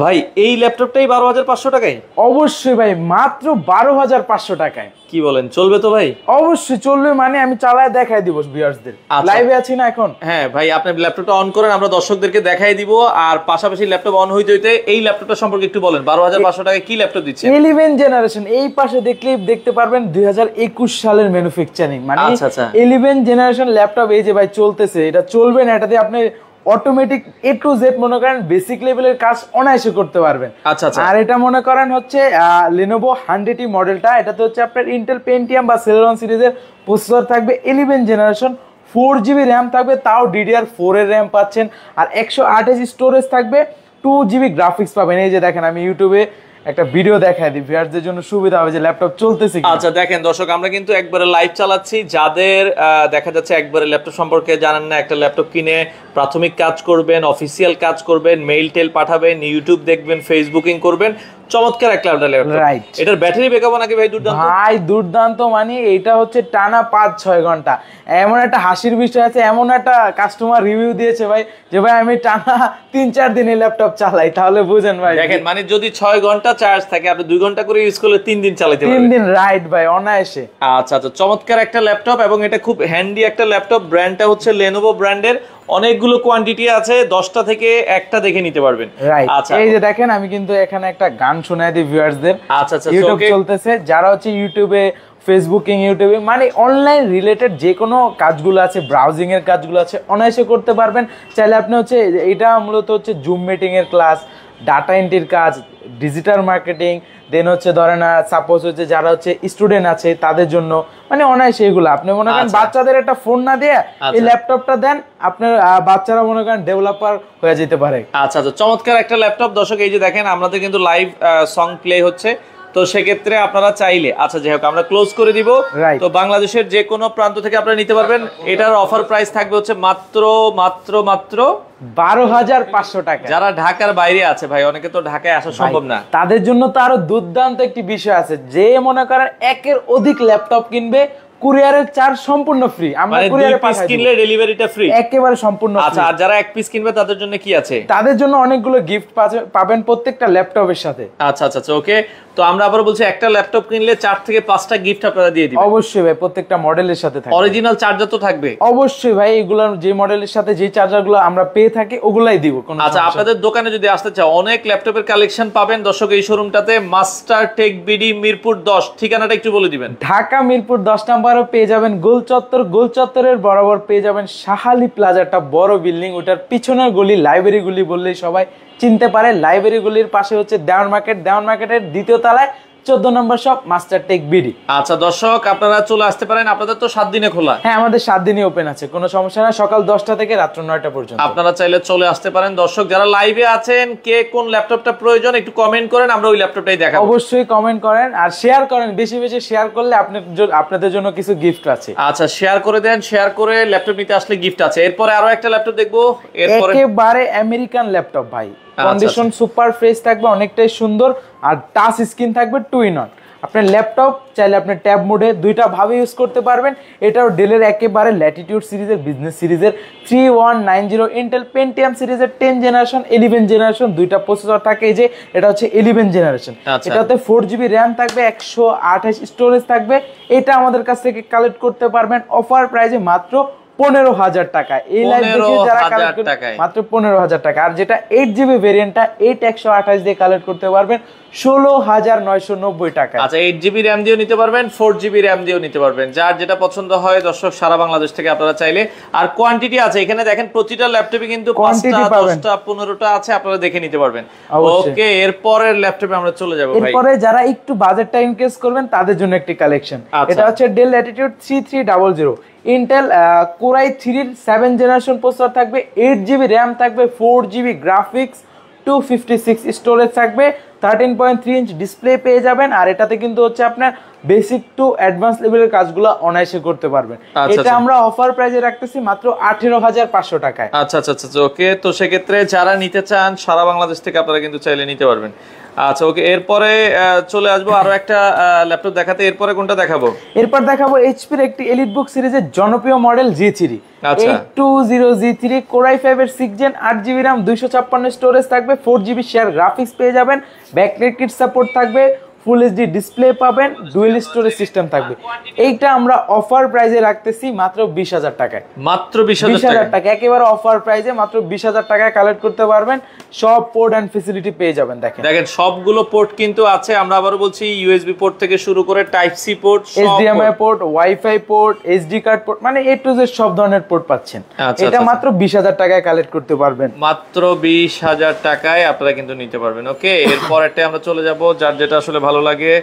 ভাই এই ল্যাপটপটাই 12,500 টাকায়? অবশ্যই ভাই, মাত্র 12,500 টাকায়। কি বলেন, চলবে তো ভাই? অবশ্যই চলবে, মানে আমি চালায় দেখাই দিব ভিউয়ার্সদের। লাইভে আছি না এখন? হ্যাঁ ভাই, আপনি ল্যাপটপটা অন করেন, আমরা দর্শকদেরকে দেখাই দিব। আর পাশাপাশি ল্যাপটপ অন হইতে হইতে এই ল্যাপটপটা সম্পর্কে একটু বলেন। 12,500 টাকায় কি ল্যাপটপ দিচ্ছে? 11 জেনারেশন। এই পাশে দেখলেই দেখতে পারবেন 2021 সালের ম্যানুফ্যাকচারিং, মানে 11 জেনারেশন ল্যাপটপ। এই যে ভাই চলতেছে, এটা চলবে না, এটাতে আপনি অটোমেটিক A to Z মনে করেন বেসিক লেভেলের কাজ অনায়াসে করতে পারবেন। আর এটা মনে করেন হচ্ছে Lenovo 100E মডেলটা, এটাতে হচ্ছে আপনার ইন্টেল পেন্টিয়াম বা সেলেরন সিরিজের প্রসেসর থাকবে, 11 জেনারেশন, 4GB র্যাম থাকবে, তাও DDR4 এর র্যাম পাচ্ছেন, আর 128 স্টোরেজ থাকবে, 2GB গ্রাফিক্স পাবেন। এই যে দেখেন, আমি ইউটিউবে একটা ভিডিও দেখাই দিই, ভিউয়ারদের জন্য সুবিধা হবে যে ল্যাপটপ চলতেছে কি। আচ্ছা দেখেন দর্শক, আমরা কিন্তু একবারে লাইভ চালাচ্ছি। যাদের দেখা যাচ্ছে একবারে ল্যাপটপ সম্পর্কে জানেন না, একটা ল্যাপটপ কিনে প্রাথমিক কাজ করবেন, অফিসিয়াল কাজ করবেন, মেইল টেল পাঠাবেন, ইউটিউব দেখবেন, ফেসবুকিং করবেন, চমৎকার একটা ল্যাপটপ। রাইট। এটার ব্যাটারি ব্যাকআপ নাকি ভাই দুর্দান্ত? ভাই দুর্দান্ত, মানে এটা হচ্ছে টানা 5-6 ঘন্টা। এমন একটা হাসির বিষয় আছে, এমন একটা কাস্টমার রিভিউ দিয়েছে ভাই যে ভাই আমি টানা 3-4 দিন ল্যাপটপ চালাই, তাহলে বুঝেন ভাই। দেখেন, মানে যদি 6 ঘন্টা চার্জ থাকে, আপনি 2 ঘন্টা করে ইউজ করলে 3 দিন চালাতে পারবেন। 3 দিন, রাইট ভাই, অনায়াসে। আচ্ছা আচ্ছা, চমৎকার একটা ল্যাপটপ, এবং এটা খুব হ্যান্ডি একটা ল্যাপটপ। ব্র্যান্ডটা হচ্ছে Lenovo ব্র্যান্ডের, অনেকগুলো কোয়ান্টিটি আছে, 10টা থেকে একটা দেখে নিতে পারবেন। আচ্ছা, এই যে দেখেন, আমি কিন্তু এখানে একটা গান শোনাই দিই ভিউয়ারদের। আচ্ছা আচ্ছা, ইউটিউব চলতেছে, যারা হচ্ছে ইউটিউবে, ফেসবুকিং, ইউটিউবে মানে অনলাইন রিলেটেড যে কোনো কাজগুলো আছে, ব্রাউজিং এর কাজগুলো আছে, অনায়াসে করতে পারবেন। চাইলে আপনি হচ্ছে, এটা মূলত হচ্ছে জুম মিটিং এর ক্লাস, ডাটা এন্ট্রির কাজ, ডিজিটাল মার্কেটিং, দেন হচ্ছে ধরেন সাপোজ হচ্ছে যারা হচ্ছে স্টুডেন্ট আছে তাদের জন্য, মানে অনায়াসে এগুলো আপনি মনে করেন বাচ্চাদের একটা ফোন না দিয়ে এই ল্যাপটপটা দেন, আপনার বাচ্চারা মনে করেন ডেভেলপার হয়ে যেতে পারে। আচ্ছা আচ্ছা, চমৎকার একটা ল্যাপটপ দর্শক। এই যে দেখেন, আমাদের কিন্তু লাইভ সং প্লে হচ্ছে, তো সেক্ষেত্রে আপনারা চাইলে, আচ্ছা যাই হোক আমরা ক্লোজ করে দিব, তো বাংলাদেশের যে কোনো প্রান্ত থেকে আপনারা নিতে পারবেন। এটার অফার প্রাইস থাকবে হচ্ছে মাত্র মাত্র মাত্র 12,500 টাকা। যারা ঢাকার বাইরে আছে ভাই, অনেকে তো ঢাকায় আসা সম্ভব না, তাদের জন্য তো আরো দুর্দান্ত একটি বিষয় আছে, যে মনে করেন একের অধিক ল্যাপটপ কিনবে, কুরিয়ারের চার্জ সম্পূর্ণ ফ্রি। আমরা কুরিয়ারে পাঠাই দিব, কিনলে ডেলিভারিটা ফ্রি, একেবারে সম্পূর্ণ। আচ্ছা, আর যারা এক পিস কিনবে তাদের জন্য কি আছে? তাদের জন্য অনেকগুলো গিফট পাবেন প্রত্যেকটা ল্যাপটপের সাথে। আচ্ছা আচ্ছা আচ্ছা, ওকে। তো আমরা আবার বলছি, একটা ল্যাপটপ কিনলে 4 থেকে 5টা গিফট আপনারা দিয়ে দিবেন। অবশ্যই ভাই, প্রত্যেকটা মডেলের সাথে থাকবে। অরিজিনাল চার্জার তো থাকবে অবশ্যই ভাই, এগুলো যে মডেলের সাথে যে চার্জারগুলো আমরা পেয়ে থাকি ওগুলাই দিব। আচ্ছা, আপনাদের দোকানে যদি আসতে চাও, অনেক ল্যাপটপের কালেকশন পাবেন দর্শক এই শোরুমটাতে, মাস্টার টেক বিডি, মিরপুর 10। ঠিকানাটা একটু বলে দিবেন। ঢাকা মিরপুর 10 নম্বরে পেয়ে যাবেন গোল চত্বর, গোল চত্বরের বরাবর পেয়ে যাবেন শাহালি প্লাজা, একটা বড় বিল্ডিং, ওটার পিছনের গলি লাইব্রেরি গলি বললেই সবাই চিনতে পারে। লাইব্রেরি গলির পাশে হচ্ছে দেওয়ান মার্কেট, দেওয়ান মার্কেটের 2য় তলায় 14 নম্বর শপ মাস্টার টেক বিডি। আচ্ছা দর্শক, আপনারা চলে আসতে পারেন। আপনাদের তো 7 দিনে খোলা? হ্যাঁ, আমাদের 7 দিনই ওপেন আছে, কোনো সমস্যা না, সকাল 10টা থেকে রাত্র 9টা পর্যন্ত আপনারা চাইলে চলে আসতে পারেন। দর্শক যারা লাইভে আছেন, কে কোন ল্যাপটপটা প্রয়োজন একটু কমেন্ট করেন, আমরা ওই ল্যাপটপটাই দেখাবো। অবশ্যই কমেন্ট করেন আর শেয়ার করেন, বেশি বেশি শেয়ার করলে আপনাদের জন্য কিছু গিফট আছে। আচ্ছা, শেয়ার করে দেন, শেয়ার করে ল্যাপটপ নিতে আসলে গিফট আছে। এরপরে আরো একটা ল্যাপটপ দেখবো, এরপরে একেবারে আমেরিকান ল্যাপটপ ভাই, কন্ডিশন সুপার ফ্রেশ থাকবে, অনেকটাই সুন্দর, আর টাচ স্ক্রিন থাকবে 2-in-1। আপনার ল্যাপটপ চাইলে আপনি ট্যাব মোডে 2টা ভাবে ইউজ করতে পারবেন। এটাও ডেলের একেবারে ল্যাটিটিউড সিরিজের, বিজনেস সিরিজের 3190 ইন্টেল পেন্টিয়াম সিরিজের 10 জেনারেশন, 11 জেনারেশন, 2টা প্রসেসর থাকে। এই যে এটা হচ্ছে 11 জেনারেশন, এটাতে 4GB র্যাম থাকবে, 128 স্টোরেজ থাকবে। এটা আমাদের কাছ থেকে কালেক্ট করতে পারবেন অফার প্রাইসে মাত্র 15,000 টাকা। এই লাইভ দেখে যারা কালেক্ট করবে মাত্র 15,000 টাকা। আর যেটা 8GB ভেরিয়েন্টটা 8128 দিয়ে কালেক্ট করতে পারবেন 16,990 টাকা। আচ্ছা, 8GB র্যাম দিয়েও নিতে পারবেন, 4GB র্যাম দিয়েও নিতে পারবেন, যার যেটা পছন্দ হয় দর্শক সারা বাংলাদেশ থেকে আপনারা চাইলে। আর কোয়ান্টিটি আছে এখানে, দেখেন প্রতিটা ল্যাপটপে কিন্তু 5টা 10টা 15টা আছে, আপনারা দেখে নিতে পারবেন। ওকে, এরপরের ল্যাপটপে আমরা চলে যাব ভাই। এরপরে যারা একটু বাজেটটা ইনক্রিজ করবেন তাদের জন্য একটি কালেকশন, এটা হচ্ছে del Latitude 3300 Intel core i3 7 generation processor থাকবে, 8GB র্যাম থাকবে, 4GB গ্রাফিক্স, 256 স্টোরেজ থাকবে, 13.3 ইঞ্চ ডিসপ্লে পেয়ে যাবেন। আর এটাতে কিন্তু হচ্ছে আপনার বেসিক টু অ্যাডভান্স লেভেলের কাজগুলো অনায়াসে করতে পারবেন। এটা আমরা অফার প্রাইসে রাখতেছি মাত্র 18,500 টাকায়। আচ্ছা আচ্ছা আচ্ছা ওকে, তো সেক্ষেত্রে যারা নিতে চান সারা বাংলাদেশ থেকে আপনারা কিন্তু চাইলে নিতে পারবেন। আচ্ছা ওকে, এরপরে চলে আসবো আরো একটা ল্যাপটপ দেখাতে। এরপরে কোনটা দেখাবো? এরপর দেখাবো এইচপির একটি এলিটবুক সিরিজের জনপ্রিয় model G3 820 G3 Core i5 এর 6 Gen 8GB RAM 256 স্টোরেজ থাকবে, 4GB শেয়ার গ্রাফিক্স পেয়ে যাবেন, ব্যাকলাইট কিট সাপোর্ট থাকবে, ফুল এইচডি ডিসপ্লে পাবেন, ডুয়েল স্টোরেজ সিস্টেম থাকবে। এইটা আমরা অফার প্রাইসে রাখতেছি মাত্র 20,000 টাকায়। মাত্র 20,000 টাকা, একেবারে অফার প্রাইসে মাত্র 20,000 টাকায় কালেক্ট করতে পারবেন। সব পোর্ট এন্ড ফ্যাসিলিটি পেয়ে যাবেন। দেখেন সবগুলো পোর্ট কিন্তু আছে। আমরা আবারও বলছি ইউএসবি পোর্ট থেকে শুরু করে type C port, HDMI port, WiFi port, SD card port, মানে এ টু জেড সব ধরনের পোর্ট পাচ্ছেন। এটা মাত্র 20,000 টাকায় কালেক্ট করতে পারবেন। মাত্র 20,000 টাকায় আপনারা কিন্তু নিতে পারবেন। ওকে, এরপর একটা আমরা চলে যাব, যার যেটা আসলে ভালো লাগে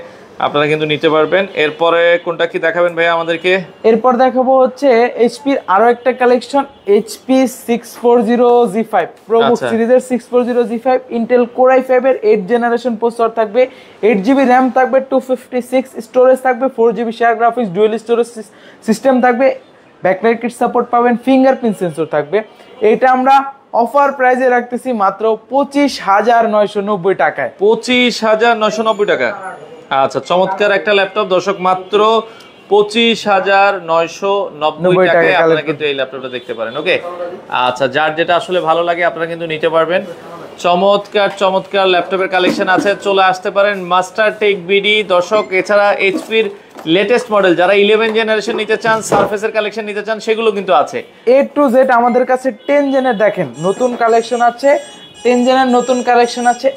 আপনারা কিন্তু নিতে পারবেন। এরপরে কোনটা কি দেখাবেন ভাইয়া আমাদেরকে? এরপর দেখাবো হচ্ছে এইচপির আরো একটা কালেকশন, এইচপি 640G5 প্রোবুক সিরিজের 640G5 ইন্টেল কোর i5 এর 8 জেনারেশন প্রসেসর থাকবে, 8GB RAM থাকবে, 256 স্টোরেজ থাকবে, 4GB share graphics, dual storage system থাকবে, ব্যাকলাইট কিট সাপোর্ট পাবেন, ফিঙ্গারপ্রিন্ট সেন্সর থাকবে। এটা আমরা অফার প্রাইসে রাখতেছি মাত্র 25,990 টাকায়। 25,990 টাকা। আচ্ছা, চমৎকার একটা ল্যাপটপ দর্শক, মাত্র 25,990 টাকায় আপনারা কিন্তু এই ল্যাপটপটা দেখতে পারেন। ওকে, আচ্ছা, যার যেটা আসলে ভালো লাগে আপনারা কিন্তু নিতে পারবেন। চমৎকার চমৎকার ল্যাপটপের কালেকশন আছে, চলে আসতে পারেন মাস্টার টেক বিডি দর্শক। এছাড়া এইচপির লেটেস্ট মডেল যারা 11 জেনারেশন নিতে চান, সারফেসের কালেকশন নিতে চান, সেগুলো কিন্তু আছে। এ টু জেড আমাদের কাছে 10 জেনের দেখেন নতুন কালেকশন আছে, 10 জেনের নতুন কালেকশন আছে।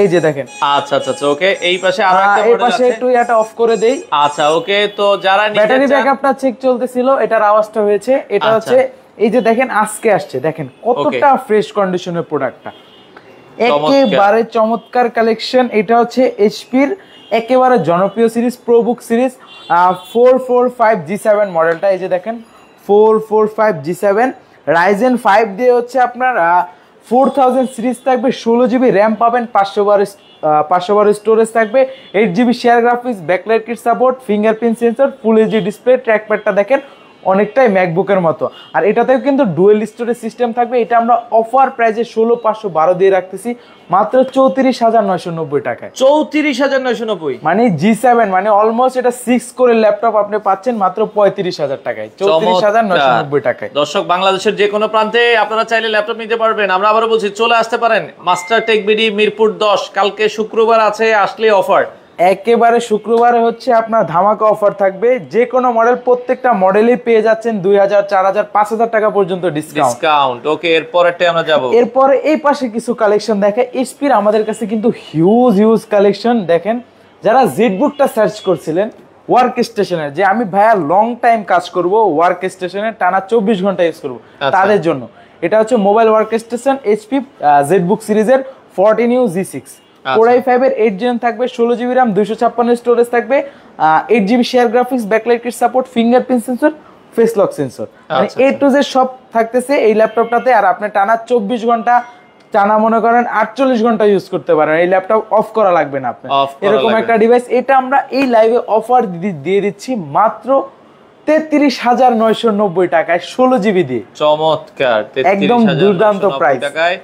এই যে দেখেন। আচ্ছা আচ্ছা আচ্ছা ওকে, এই পাশে আরো একটা মডেল আছে। এই পাশে একটু এটা অফ করে দেই। আচ্ছা ওকে, তো যারা নিতে চান, ব্যাটারি ব্যাকআপটা চেক চলতেছিল, এটার আওয়াজটা হয়েছে। এটা হচ্ছে এই যে দেখেন আজকে আসছে, দেখেন কতটা ফ্রেশ কন্ডিশনের প্রোডাক্টটা, একেবারে চমৎকার কালেকশন। এটা হচ্ছে এইচপির একেবারে জনপ্রিয় সিরিজ প্রোবুক সিরিজ 445G7 মডেলটা। এই যে দেখেন 445G7 রাইজেন 5 দিয়ে হচ্ছে আপনার 4000 সিরিজ থাকবে, 16GB র্যাম পাবেন, 512 স্টোরেজ থাকবে, 8GB share graphics, backlight kit support, fingerprint sensor, full HD display, ট্র্যাকপ্যাডটা দেখেন অনেকটাই ম্যাকবুকের মতো। আর এটাতেও কিন্তু ডুয়েল স্টোরেজ সিস্টেম থাকবে। এটা আমরা অফার প্রাইসে 16,512 দিয়ে রাখতেছি মাত্র 34,990 টাকায়। 34,990 মানে G7, মানে অলমোস্ট এটা 6 কোরের ল্যাপটপ আপনি পাচ্ছেন মাত্র 35,000 টাকায়, 34,990 টাকায়। দর্শক, বাংলাদেশের যে কোনো প্রান্তে আপনারা চাইলে ল্যাপটপ নিতে পারবেন। আমরা আবারও বলছি, চলে আসতে পারেন মাস্টার টেক বিডি মিরপুর 10। কালকে শুক্রবার আছে, আসলে অফার একেবারে শুক্রবারে হচ্ছে আপনার ধামাকা অফার থাকবে। যে কোনো মডেল, প্রত্যেকটা মডেলই পেয়ে যাচ্ছেন 2,000, 4,000, 5,000 টাকা পর্যন্ত ডিসকাউন্ট। ওকে, এরপরটা আমরা যাব। এরপরে এই পাশে কিছু কালেকশন দেখে এইচপির আমাদের কাছে কিন্তু হিউজ কালেকশন। দেখেন, যারা জেটবুকটা সার্চ করছিলেন ওয়ার্ক স্টেশনের, যে আমি ভাইয়া লং টাইম কাজ করব ওয়ার্ক স্টেশনে, টানা 24 ঘন্টা ইউজ করব, তাদের জন্য এটা হচ্ছে mobile work station HP Jetbook সিরিজের 14U G6 Core i5 এর 8 জেন থাকবে, 16GB RAM, 256 স্টোরেজ থাকবে, 8GB share graphics, backlight kit support, fingerprint sensor, face lock sensor, মানে এ টু জেড সব থাকতেছে এই ল্যাপটপটাতে। আর আপনি টানা 24 ঘন্টা, টানা মনে করেন 48 ঘন্টা ইউজ করতে পারেন। এই ল্যাপটপ অফ করা লাগবে না আপনার, এরকম একটা ডিভাইস। এটা আমরা এই লাইভে অফার দিয়ে দিচ্ছি মাত্র 33,990 টাকায় 16GB দিয়ে। চমৎকার, একদম দুর্দান্ত প্রাইস টাকায়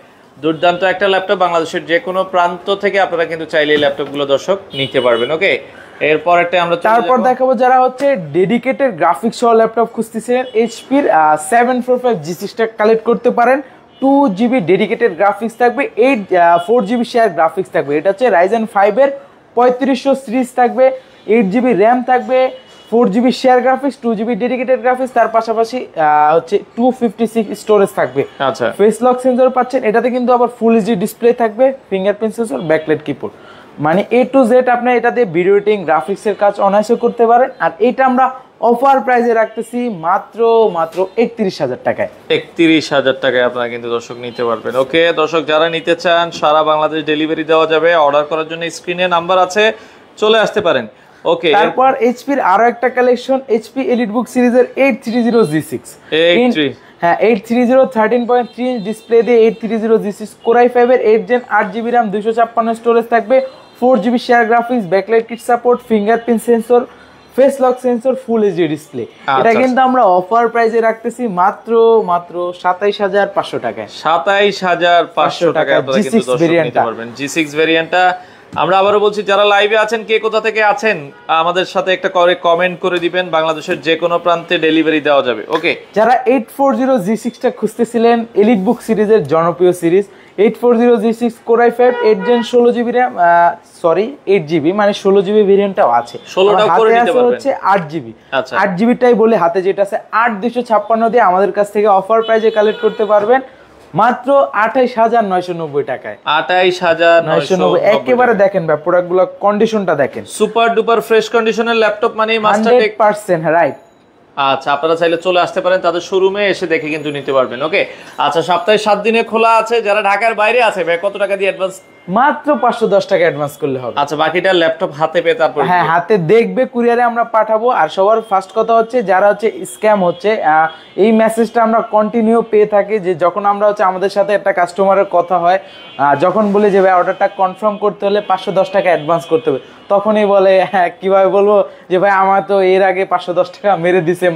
দুর্দান্ত একটা ল্যাপটপ। বাংলাদেশের যে কোনো প্রান্ত থেকে আপনারা কিন্তু চাইলে এই ল্যাপটপগুলো দর্শক নিতে পারবেন। ওকে, এরপরটা আমরা তারপর দেখাবো যারা হচ্ছে ডেডিকেটেড গ্রাফিক্স সহ ল্যাপটপ খুঁজতেছিলেন, এইচপির 745G6টা কালেক্ট করতে পারেন। 2GB ডেডিকেটেড গ্রাফিক্স থাকবে, 4GB শেয়ার গ্রাফিক্স থাকবে। এটা হচ্ছে রাইজেন 5 এর 3500 সিরিজ থাকবে, 8GB র্যাম থাকবে, 4GB share graphics, 2GB dedicated graphics, তার পাশাপাশি হচ্ছে 256 স্টোরেজ থাকবে। আচ্ছা, ফেস লক সেন্সর পাচ্ছেন। এটাতে কিন্তু আবার ফুল এইচডি ডিসপ্লে থাকবে, ফিঙ্গারপ্রিন্ট সেন্সর, ব্যাকলাইট কিবোর্ড, মানে এ টু জেড আপনি এটাতে ভিডিও এডিটিং, গ্রাফিক্সের কাজ অনায়াসে করতে পারেন। আর এটা আমরা অফার প্রাইসে রাখতেছি মাত্র 31,000 টাকায়। 31,000 টাকায় আপনারা কিন্তু দর্শক নিতে পারবেন। ওকে দর্শক, যারা নিতে চান সারা বাংলাদেশ ডেলিভারি দেওয়া যাবে। অর্ডার করার জন্য স্ক্রিনে নাম্বার আছে, চলে আসতে পারেন। ওকে, তারপর এইচপির আরো একটা কালেকশন, এইচপি এলিটবুক সিরিজের 830G6 হ্যাঁ 830 13.3 ইঞ্চ ডিসপ্লে দিয়ে 830 G6 Core i5 এর 8 Gen 8GB RAM 256 স্টোরেজ থাকবে, 4GB share graphics, backlight kit support, fingerprint sensor, face lock sensor, full HD display. এটা কিন্তু আমরা অফার প্রাইসে রাখতেছি মাত্র 27500 টাকায়। 27500 টাকায় আপনারা কিন্তু দর্শক নিতে পারবেন G6 ভেরিয়েন্টটা। আমরা আবারও বলছি, যারা লাইভে আছেন, কে কোথা থেকে আছেন আমাদের সাথে একটা করে কমেন্ট করে দিবেন, বাংলাদেশের যে কোনো প্রান্তে ডেলিভারি দেওয়া যাবে। ওকে, যারা 840 G6 টা খুঁজতেছিলেন, এলিট বুক সিরিজের জনপ্রিয় series 840 G6 Core i5 8 Gen 16GB RAM, sorry 8GB, মানে 16GB ভেরিয়েন্টটাও আছে, 16টাও করে নিতে পারবেন, হচ্ছে 8GB। 8GB টাই বলে হাতে যেটা আছে 8256 দিয়ে আমাদের কাছ থেকে অফার প্রাইসে কালেক্ট করতে পারবেন মাত্র 28990 টাকায়। 28990 একেবারে দেখেন ভাই প্রোডাক্টগুলো কন্ডিশনটা দেখেন, সুপার ডুপার ফ্রেশ কন্ডিশনের ল্যাপটপ মানে মাস্টারটেক 100% রাইট। আচ্ছা, আপনারা চাইলে চলে আসতে পারেন তাদের শোরুমে, এসে দেখে কিন্তু নিতে পারবেন। ওকে, আচ্ছা, সপ্তাহে 7 দিনে খোলা আছে। যারা ঢাকার বাইরে আছে ভাই, কত টাকা দিয়ে অ্যাডভান্স? মাত্র 510 টাকা অ্যাডভান্স করলে হবে। আচ্ছা, বাকিটা ল্যাপটপ হাতে পেয়ে তারপর? হ্যাঁ, হাতে দেখবে, কুরিয়ারে আমরা পাঠাবো। আর সবার ফার্স্ট কথা হচ্ছে, যারা হচ্ছে স্ক্যাম হচ্ছে, এই মেসেজটা আমরা কন্টিনিউ পেয়ে থাকি, যে যখন আমরা হচ্ছে আমাদের সাথে একটা কাস্টমারের কথা হয়, যখন বলি যে ভাই অর্ডারটা কনফার্ম করতে হলে 510 টাকা অ্যাডভান্স করতে হবে, তখনই বলে হ্যাঁ কিভাবে বলবো যে ভাই আমার তো এর আগে 510 টাকা মেরে দিছে,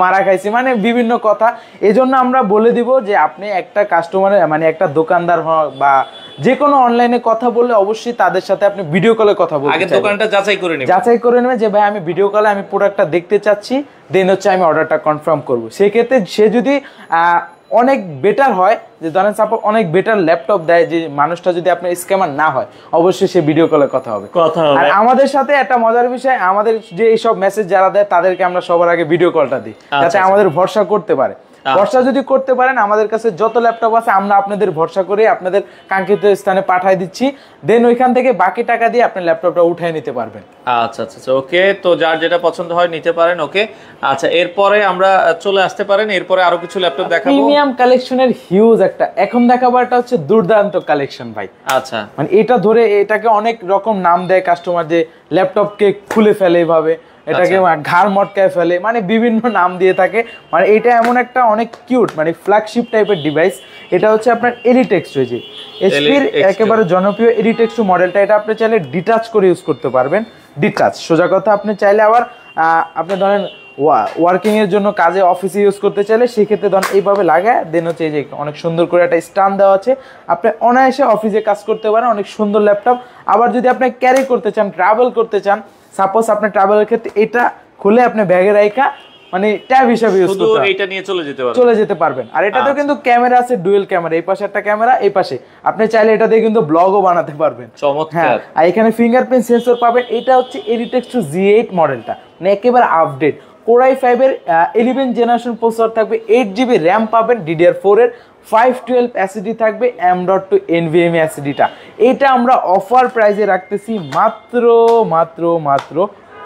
মারা খাইছি, মানে বিভিন্ন কথা। এজন্য আমরা বলে দিব যে আপনি একটা কাস্টমারের, মানে একটা দোকানদার হোক বা যে কোনো অনলাইনে কথা বললে অবশ্যই তাদের সাথে আপনি ভিডিও কলে কথা বলতে, আগে দোকানটা যাচাই করে নেবেন যে ভাই আমি ভিডিও কলে আমি প্রোডাক্টটা দেখতে চাচ্ছি, দেন হচ্ছে আমি অর্ডারটা কনফার্ম করব। সেক্ষেত্রে সে যদি অনেক বেটার হয়, যে ধরেন সাপোজ অনেক বেটার ল্যাপটপ দেয়, যে মানুষটা যদি আপনার স্ক্যামার না হয়, অবশ্যই সে ভিডিও কলে কথা হবে। আর আমাদের সাথে একটা মজার বিষয়, আমাদের যে এইসব মেসেজ যারা দেয় তাদেরকে আমরা সবার আগে ভিডিও কলটা দিই, যাতে আমাদের ভরসা করতে পারে। ভরসা যদি করতে পারেন, আমাদের কাছে যত ল্যাপটপ আছে আমরা আপনাদের ভরসা করে আপনাদের কাঙ্ক্ষিত স্থানে পাঠিয়ে দিচ্ছি, দেন ওইখান থেকে বাকি টাকা দিয়ে আপনি ল্যাপটপটা উঠিয়ে নিতে পারবেন। আচ্ছা আচ্ছা, ওকে, তো যার যেটা পছন্দ হয় নিতে পারেন। ওকে, আচ্ছা, এরপরে আমরা চলে আসতে পারেন, এরপরে আরো কিছু ল্যাপটপ দেখাবো। প্রিমিয়াম কালেকশনের হিউজ একটা এখন দেখাবারটা হচ্ছে দুর্দান্ত কালেকশন ভাই। আচ্ছা, মানে এটা ধরে এটাকে অনেক রকম নাম দেয় কাস্টমার, যে ল্যাপটপকে খুলে ফেলে এইভাবে, এটাকে ঘাড় মটকায় ফেলে, মানে বিভিন্ন নাম দিয়ে থাকে। মানে এটা এমন একটা অনেক কিউট, মানে ফ্ল্যাগশিপ টাইপের ডিভাইস। এটা হচ্ছে আপনার এলিটেক্স রয়েছে, এসপির একেবারে জনপ্রিয় এলিটেক্স মডেলটা। এটা আপনি চাইলে ডিটাচ করে ইউজ করতে পারবেন, ডিটাচ সোজা কথা। আপনি চাইলে আবার আপনি ধরেন ওয়ার্কিং এর জন্য, কাজে অফিসে ইউজ করতে চাইলে সেক্ষেত্রে ধরেন এইভাবে লাগায়, দেন হচ্ছে এই যে অনেক সুন্দর করে একটা স্ট্যান্ড দেওয়া আছে, আপনি অনায়াসে অফিসে কাজ করতে পারেন। অনেক সুন্দর ল্যাপটপ। আবার যদি আপনি ক্যারি করতে চান, ট্রাভেল করতে চান, সাপোজ আপনি ট্রাভেলের ক্ষেত্রে এটা খুলে আপনি ব্যাগে রাখা, মানে ট্যাব হিসেবে ইউজ করতে পারবেন, এটা নিয়ে চলে যেতে পারবেন। আর এটাতেও কিন্তু ক্যামেরা আছে, ডুয়েল ক্যামেরা, এই পাশে একটা ক্যামেরা, এই পাশে আপনি চাইলে এটা দিয়ে কিন্তু ব্লগও বানাতে পারবেন। চমৎকার। আর এখানে ফিঙ্গারপ্রিন্ট সেন্সর পাবেন। এটা হচ্ছে এডিটেক্স G8 মডেলটা, মানে একেবারে আপডেট। Core i5 এর 11 জেনারেশন প্রসেসর থাকবে, 8GB RAM পাবেন, DDR4 এর 512 SSD থাকবে, M.2 NVMe SSD-টা। এটা আমরা অফার প্রাইসে রাখতেছি মাত্র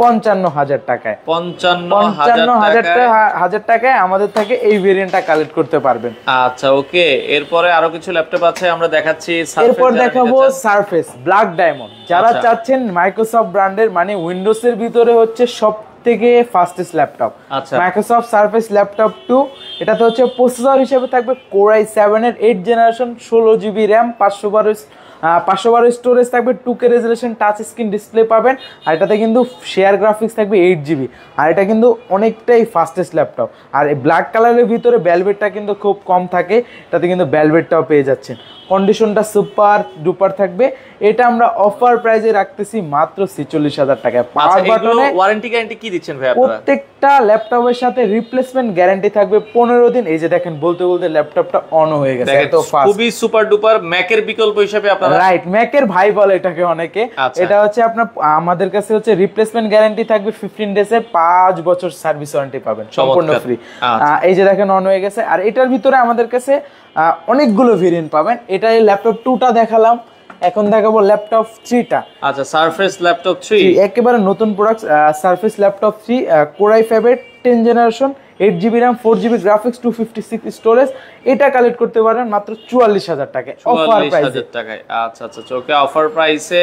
55,000 টাকায়। 55,000 টাকায় আমাদের থেকে এই ভেরিয়েন্টটা কালেক্ট করতে পারবেন। আচ্ছা, ওকে, এরপরে আরো কিছু ল্যাপটপ আছে, আমরা দেখাচ্ছি। এরপর দেখাবো সারফেস ব্ল্যাক ডায়মন্ড। যারা চাচ্ছেন মাইক্রোসফট ব্র্যান্ডের, মানে উইন্ডোজ এর ভিতরে হচ্ছে সব থেকে fastest laptop, Microsoft surface laptop 2। এটাতে হচ্ছে প্রসেসর হিসেবে থাকবে Core i7 এর 8 জেনারেশন, 16GB RAM, 512 স্টোরেজ থাকবে, 2K resolution touch screen display পাবেন। আর এটাতে কিন্তু শেয়ার গ্রাফিক্স থাকবে 8GB। আর এটা কিন্তু অনেকটাই ফাস্টেস্ট ল্যাপটপ। আর এই ব্ল্যাক কালারের ভিতরে ভেলভেটটা কিন্তু খুব কম থাকে, এটাতে কিন্তু ভেলভেটটাও পেয়ে যাচ্ছেন। কন্ডিশনটা সুপার ডুপার থাকবে। এটা আমরা অফার প্রাইসে রাখতেছি মাত্র 46,000 টাকায়। পাওয়ার বাটনে ওয়ারেন্টি গ্যারান্টি কি দিচ্ছেন ভাই আপনারা? প্রত্যেকটা ল্যাপটপের সাথে রিপ্লেসমেন্ট গ্যারান্টি থাকবে 15 দিন। এই যে দেখেন, বলতে বলতে ল্যাপটপটা অন হয়ে গেছে, এত ফাস্ট, খুবই সুপার ডুপার। ম্যাকের বিকল্প হিসেবে আপনারা, রাইট, ম্যাকের ভাই বলে এটাকে অনেকে। এটা হচ্ছে আপনার, আমাদের কাছে হচ্ছে রিপ্লেসমেন্ট গ্যারান্টি থাকবে 15 ডেজের, 5 বছর সার্ভিস ওয়ারেন্টি পাবেন, সম্পূর্ণ ফ্রি। এই যে দেখেন, অন হয়ে গেছে। আর এটার ভিতরে আমাদের কাছে অনেকগুলো ভেরিয়েন্ট পাবেন। এটা এই ল্যাপটপ 2টা দেখালাম, এখন দেখাবো ল্যাপটপ 3টা। আচ্ছা, সারফেস ল্যাপটপ 3 একেবারে নতুন product, surface laptop 3 Core i5 এর 10 generation, 8GB RAM, 4GB graphics, 256 storage. এটা কালেক্ট করতে পারেন মাত্র 44,000 টাকায়, অফার প্রাইসে। টাকায়। আচ্ছা আচ্ছা, ওকে, অফার প্রাইসে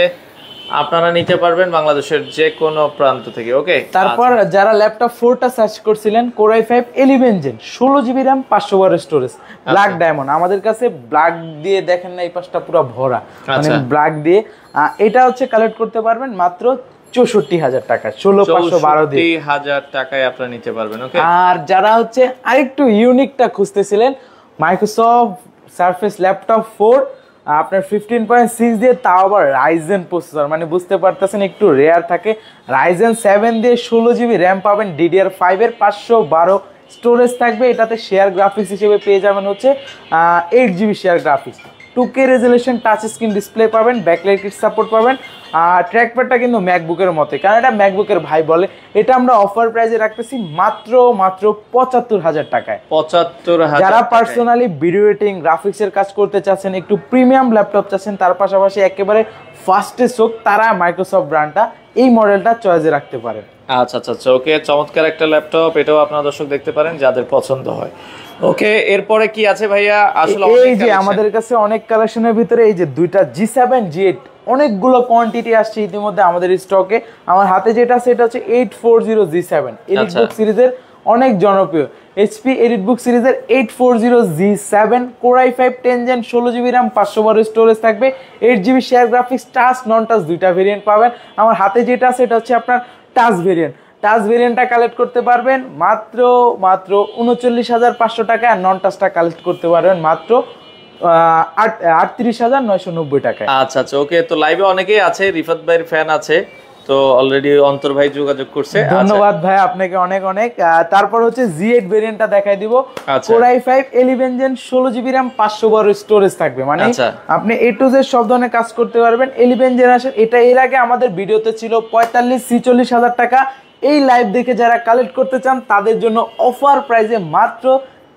আপনারা নিতে পারবেন বাংলাদেশের যে কোনো প্রান্ত থেকে। ওকে, তারপর যারা ল্যাপটপ 4টা সার্চ করছিলেন, Core i5 11 Gen 16GB RAM 512 storage black diamond, আমাদের কাছে ব্ল্যাক দিয়ে দেখেন না এই পাশটা পুরো ভরা, মানে ব্ল্যাক দিয়ে এটা হচ্ছে কালেক্ট করতে পারবেন মাত্র 64,000 টাকা, 16,512 দিয়ে 64,000 টাকায় আপনারা নিতে পারবেন। ওকে, আর যারা হচ্ছে আরেকটু ইউনিকটা খুঁজতেছিলেন, মাইক্রোসফট সারফেস ল্যাপটপ 4 আপনার 15.6 দিয়ে, তাও আবার রাইজেন প্রসেসর, মানে বুঝতে পারতেছেন একটু রেয়ার থাকে। রাইজেন 7 দিয়ে 16GB র্যাম পাবেন, DDR5 এর 512 স্টোরেজ থাকবে। এটাতে শেয়ার গ্রাফিক্স হিসেবে পেয়ে যাবেন হচ্ছে 8GB share graphics, 2K resolution touch screen display পাবেন, ব্যাকলাইট কিট সাপোর্ট পাবেন। আর ট্র্যাকপ্যাডটা কিন্তু ম্যাকবুকের মতো, কারণ এটা ম্যাকবুকের ভাই বলে। এটা আমরা অফার প্রাইসে রাখতেছি মাত্র 75,000 টাকায়। 75,000। যারা পার্সোনালি ভিডিও এডিটিং গ্রাফিক্সের কাজ করতে চাচ্ছেন, একটু প্রিমিয়াম ল্যাপটপ চাচ্ছেন, তার পাশাপাশি একেবারে ফাস্টেস্ট হোক, তারা মাইক্রোসফট ব্র্যান্ডটা এই মডেলটা চয়েসে রাখতে পারেন। আচ্ছা আচ্ছা আচ্ছা, ওকে, চমৎকার একটা ল্যাপটপ, এটাও আপনারা দর্শক দেখতে পারেন যাদের পছন্দ হয়। ওকে, এরপরে কি আছে ভাইয়া? আসলে এই যে আমাদের কাছে অনেক কালেকশনের ভিতরে এই যে দুইটা G7 G8 অনেকগুলো কোয়ান্টিটি আসছে ইতিমধ্যে আমাদের স্টকে। আমার হাতে যেটা আছে এটা হচ্ছে 840 G7 এলিটবুক সিরিজের অনেক জনপ্রিয় HP এলিটবুক সিরিজের 840 G7 Core i5 10 Gen 16GB RAM 512 storage থাকবে, 8GB শেয়ার গ্রাফিক্স, টাচ নন টাচ দুইটা ভেরিয়েন্ট পাবেন। আমার হাতে যেটা আছে এটা হচ্ছে আপনার টাচ ভেরিয়েন্ট। টাচ ভেরিয়েন্টটা কালেক্ট করতে পারবেন মাত্র 39,500 টাকা, আর নন টাচটা কালেক্ট করতে পারবেন মাত্র 38,990 টাকায়। আচ্ছা আচ্ছা, ওকে, তো লাইভে অনেকেই আছে, রিফাত ভাইয়ের ফ্যান আছে, তো অলরেডি অন্তর ভাই যোগাযোগ করছে। ধন্যবাদ ভাই আপনাকে অনেক অনেক। তারপর হচ্ছে G8 ভেরিয়েন্টটা দেখাই দিব। Core i5 11 Gen 16GB RAM 512 storage থাকবে, মানে আপনি A to Z সব ধরনের কাজ করতে পারবেন। 11 জেনারেশন, এটা এর আগে আমাদের ভিডিওতে ছিল 45-46,000 টাকা। এই লাইভ দেখে যারা কালেক্ট করতে চান তাদের জন্য অফার প্রাইসে মাত্র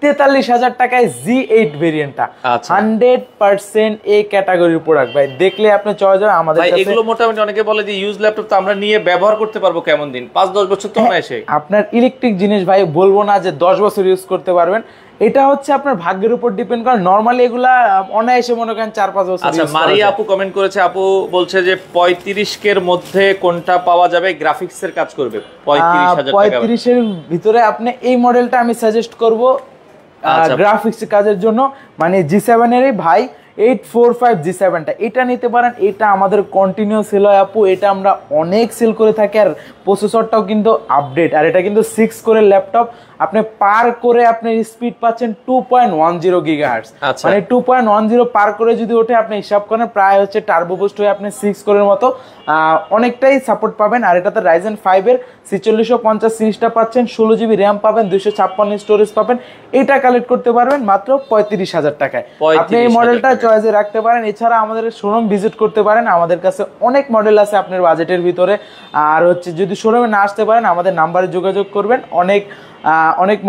43,000 টাকায় G8 ভেরিয়েন্টটা 100% এই ক্যাটাগরির প্রোডাক্ট ভাই, দেখলে আপনি চয়েস হবে আমাদের কাছে। এগুলো মোটামুটি অনেকে বলে যে ইউজ ল্যাপটপ তো আমরা নিয়ে ব্যবহার করতে পারবো কেমন দিন, 5-10 বছর তো না এসে। আপনার ইলেকট্রিক জিনিস ভাই, বলবো না যে 10 বছর ইউজ করতে পারবেন, এটা হচ্ছে আপনার ভাগ্যের উপর ডিপেন্ড করে। নরমালি এগুলা অনায়াসে মনে করেন 4-5 বছর। আচ্ছা, মারিয়া আপু কমেন্ট করেছে, আপু বলছে যে 35 এর মধ্যে কোনটা পাওয়া যাবে গ্রাফিক্সের কাজ করবে? 35,000 টাকা। 35 এর ভিতরে আপনি এই মডেলটা আমি সাজেস্ট করব গ্রাফিক্স কাজের জন্য, মানে G7 এরই ভাই 845 G7টা, এটা নিতে পারেন। এটা আমাদের কন্টিনিউ সেল হয় আপু, এটা আমরা অনেক সেল করে থাকি। আর প্রসেসরটাও কিন্তু আপডেট, আর এটা কিন্তু 6 কোরের ল্যাপটপ, আপনি পার করে আপনি স্পিড পাচ্ছেন 2.10 GHz, মানে 2.10 পার করে যদি ওঠে আপনি হিসাব করেন প্রায় হচ্ছে টার্বো বুস্ট হয়ে আপনি 6 কোরের মতো অনেকটাই সাপোর্ট পাবেন। আর এটাতে Ryzen 5 এর 4650 সিরিজটা পাচ্ছেন, 16GB র্যাম পাবেন, 256 স্টোরেজ পাবেন। এটা কালেক্ট করতে পারবেন মাত্র 35,000 টাকায়। আপনি এই মডেলটা চয়েসে রাখতে পারেন। এছাড়া আমাদের শোরুম ভিজিট করতে পারেন, আমাদের কাছে অনেক মডেল আছে আপনার বাজেটের ভিতরে। আর হচ্ছে যদি শোরুমে না আসতে পারেন আমাদের নাম্বারে যোগাযোগ করবেন, অনেক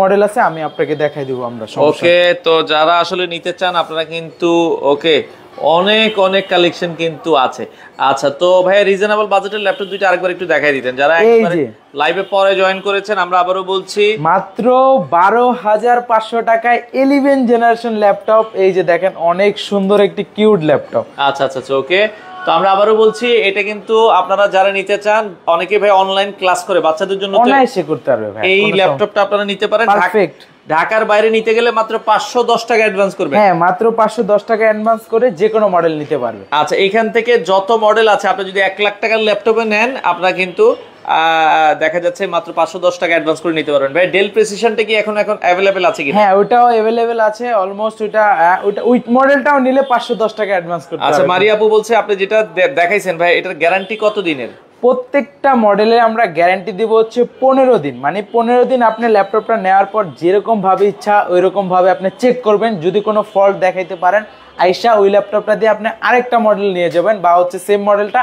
মডেল আছে, আমি আপনাকে দেখাই দিব আমরা। ওকে, তো যারা আসলে নিতে চান আপনারা কিন্তু ওকে অনেক অনেক কালেকশন কিন্তু আছে। আচ্ছা, তো ভাই রিজনেবল বাজেটের ল্যাপটপ দুইটা আরেকবার একটু দেখাই দিতেন যারা একবারে লাইভে পরে জয়েন করেছেন। আমরা আবারও বলছি মাত্র 12,500 টাকায় 11 জেনারেশন ল্যাপটপ। এই যে দেখেন অনেক সুন্দর একটি কিউট ল্যাপটপ। আচ্ছা আচ্ছা আচ্ছা, ওকে, তো আমরা আবারও বলছি এটা কিন্তু আপনারা যারা নিতে চান, অনেকে ভাই অনলাইন ক্লাস করে বাচ্চাদের জন্য অনায়াসে করতে পারবে ভাই, এই ল্যাপটপটা আপনারা নিতে পারেন। পারফেক্ট। ঢাকার বাইরে নিতে গেলে মাত্র 510 টাকা অ্যাডভান্স করবে। হ্যাঁ, মাত্র 510 টাকা অ্যাডভান্স করে যে কোনো মডেল নিতে পারবে। আচ্ছা, এখান থেকে যত মডেল আছে আপনি যদি 1 লাখ টাকার ল্যাপটপে নেন আপনারা কিন্তু দেখা যাচ্ছে মাত্র 510 টাকা অ্যাডভান্স করে নিতে পারবেন। ভাই ডেল প্রিসিশনটা কি এখন अवेलेबल আছে কি? হ্যাঁ, ওটাও अवेलेबल আছে অলমোস্ট। ওটা উইথ মডেলটাও নিলে 510 টাকা অ্যাডভান্স করতে হবে। আচ্ছা, মারিয়া আপু বলছে আপনি যেটা দেখাইছেন ভাই এটার গ্যারান্টি কত দিনের? প্রত্যেকটা মডেলে আমরা গ্যারান্টি দিব হচ্ছে 15 দিন, মানে 15 দিন আপনি ল্যাপটপটা নেওয়ার পর যেরকম ভাবে ইচ্ছা ওইরকম ভাবে আপনি চেক করবেন। যদি কোনো ফল্ট দেখাইতে পারেন আইসা ওই ল্যাপটপটা দিয়ে আপনি আরেকটা মডেল নিয়ে যাবেন, বা হচ্ছে সেম মডেলটা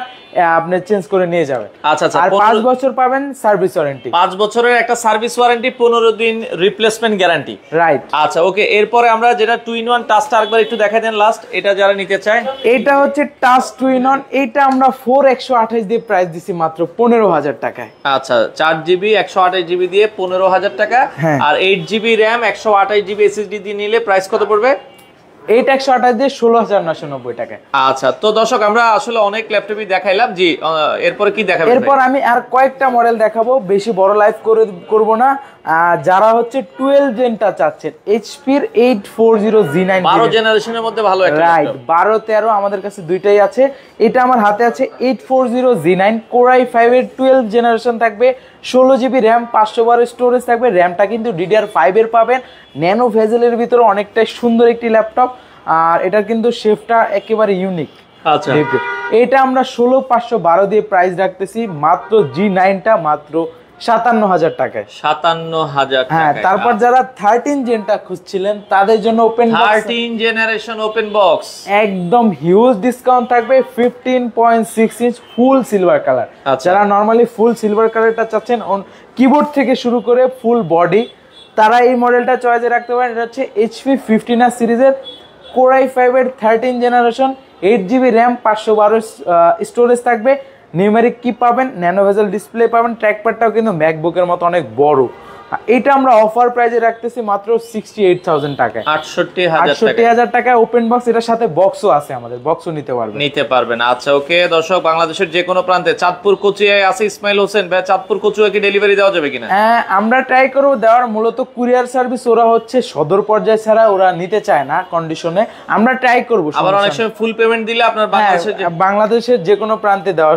আপনি চেঞ্জ করে নিয়ে যাবেন। আচ্ছা আচ্ছা, আর 5 বছর পাবেন সার্ভিস ওয়ারেন্টি। 5 বছরের একটা সার্ভিস ওয়ারেন্টি, 15 দিন রিপ্লেসমেন্ট গ্যারান্টি। রাইট। আচ্ছা, ওকে, এরপরে আমরা যেটা 2-in-1 টাচটা আরেকবার একটু দেখাই দেন লাস্ট, এটা যারা নিতে চায়। এটা হচ্ছে টাচ 2-in-1, এটা আমরা 4128 দিয়ে প্রাইস দিছি মাত্র 15,000 টাকায়। আচ্ছা, 4GB 128GB দিয়ে 15,000 টাকা। আর 8GB RAM 128GB SSD দিয়ে নিলে প্রাইস কত পড়বে? এইট 128 দিয়ে 16,990 টাকায়। আচ্ছা, তো দর্শক আমরা আসলে অনেক ল্যাপটপই দেখাইলাম, জি এরপরে কি দেখাবেন? এরপর আমি আর কয়েকটা মডেল দেখাবো, বেশি বড় লাইভ করব না। যারা হচ্ছে 12 জেনটা চাচ্ছেন, এইচপির 840 G9, 12 জেনারেশনের মধ্যে ভালো একটা রাইট, 12 13 আমাদের কাছে দুইটাই আছে। এটা আমার হাতে আছে 840 G9 Core i5 এর 12 জেনারেশন থাকবে, 16GB র্যাম, 512 স্টোরেজ থাকবে। র্যামটা কিন্তু DDR5 এর পাবেন, ন্যানো ভেজেলের ভিতরে অনেকটাই সুন্দর একটি ল্যাপটপ। আর এটার কিন্তু শেপটা একেবারে ইউনিক। আচ্ছা, এটা আমরা 16,512 দিয়ে প্রাইস রাখতেছি, মাত্র G9টা মাত্র 57,000 টাকায়। 57,000 টাকা। হ্যাঁ, তারপর যারা 13 জেনটা খুঁজছিলেন তাদের জন্য ওপেন 13 জেনারেশন ওপেন বক্স একদম হিউজ ডিসকাউন্ট থাকবে, 15.6 ইঞ্চ ফুল সিলভার কালার। যারা নরমালি ফুল সিলভার কালারটা চাচ্ছেন, কিবোর্ড থেকে শুরু করে ফুল বডি, তারা এই মডেলটা চয়েসে রাখতে পারেন। এটা হচ্ছে HP 15R সিরিজের Core i5 এর 13 জেনারেশন, 8GB র্যাম, 512 স্টোরেজ থাকবে। নিউমেরিক কি পাবেন, ন্যানো ভেজেল ডিসপ্লে পাবেন, ট্র্যাকপ্যাডটাও কিন্তু ম্যাকবুকের মতো অনেক বড়। এটা আমরা অফার প্রাইসে রাখতেছি মাত্র 68,000 টাকায়, 68,000 টাকায় ওপেন বক্স। এটার সাথে বক্সও আছে, আমাদের বক্সও নিতে পারবেন। আচ্ছা, ওকে দর্শক, বাংলাদেশের যে কোনো প্রান্তে, চাঁদপুর কচুয়ায় আছে ইসমাইল হোসেন ভাই, চাঁদপুর কচুয়া কি ডেলিভারি দেওয়া যাবে কিনা? হ্যাঁ, আমরা ট্রাই করব দেওয়ার। মূলত কুরিয়ার সার্ভিস ওরা হচ্ছে সদর পর্যায়ে ছাড়া ওরা নিতে চায় না কন্ডিশনে, আমরা ট্রাই করব। আবার অনেক সময় ফুল পেমেন্ট দিলে আপনার বাংলাদেশের যে কোনো প্রান্তে দেওয়া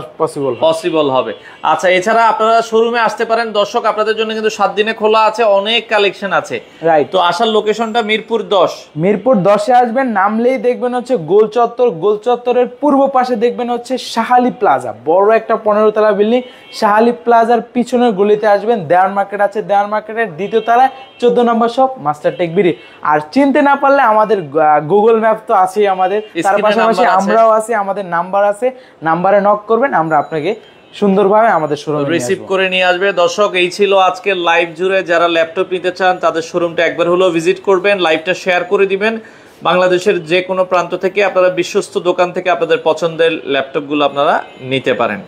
পসিবল হবে। আচ্ছা, এছাড়া আপনারা শোরুমে আসতে পারেন দর্শক, আপনাদের জন্য কিন্তু 7 দিনে খোলা আছে, অনেক কালেকশন আছে। রাইট, তো আসার লোকেশনটা মিরপুর 10। মিরপুর 10-এ আসবেন, নামলেই দেখবেন হচ্ছে গোল চত্বর। গোল চত্বরের পূর্ব পাশে দেখবেন হচ্ছে শাহালি প্লাজা, বড় একটা 15 তলা বিল্ডিং। শাহালি প্লাজার পিছনের গলিতে আসবেন, দেওয়ান মার্কেট আছে, দেওয়ান মার্কেটের 2য় তলায় 14 নম্বর শপ মাস্টার টেক বিডি। আর চিনতে না পারলে আমাদের গুগল ম্যাপ তো আছেই আমাদের, তার পাশাপাশি আমরাও আছি, আমাদের নাম্বার আছে, নাম্বারে নক করবেন, আমরা আপনাকে সুন্দরভাবে আমাদের শোরুমে রিসিভ করে নিয়ে আসবে। দর্শক, এই ছিল আজকে লাইভ জুড়ে। যারা ল্যাপটপ নিতে চান তাদের শোরুমটা একবার হলো ভিজিট করবেন, লাইভটা শেয়ার করে দিবেন। বাংলাদেশের যে কোনো প্রান্ত থেকে আপনারা বিশ্বস্ত দোকান থেকে আপনাদের পছন্দের ল্যাপটপগুলো আপনারা নিতে পারেন।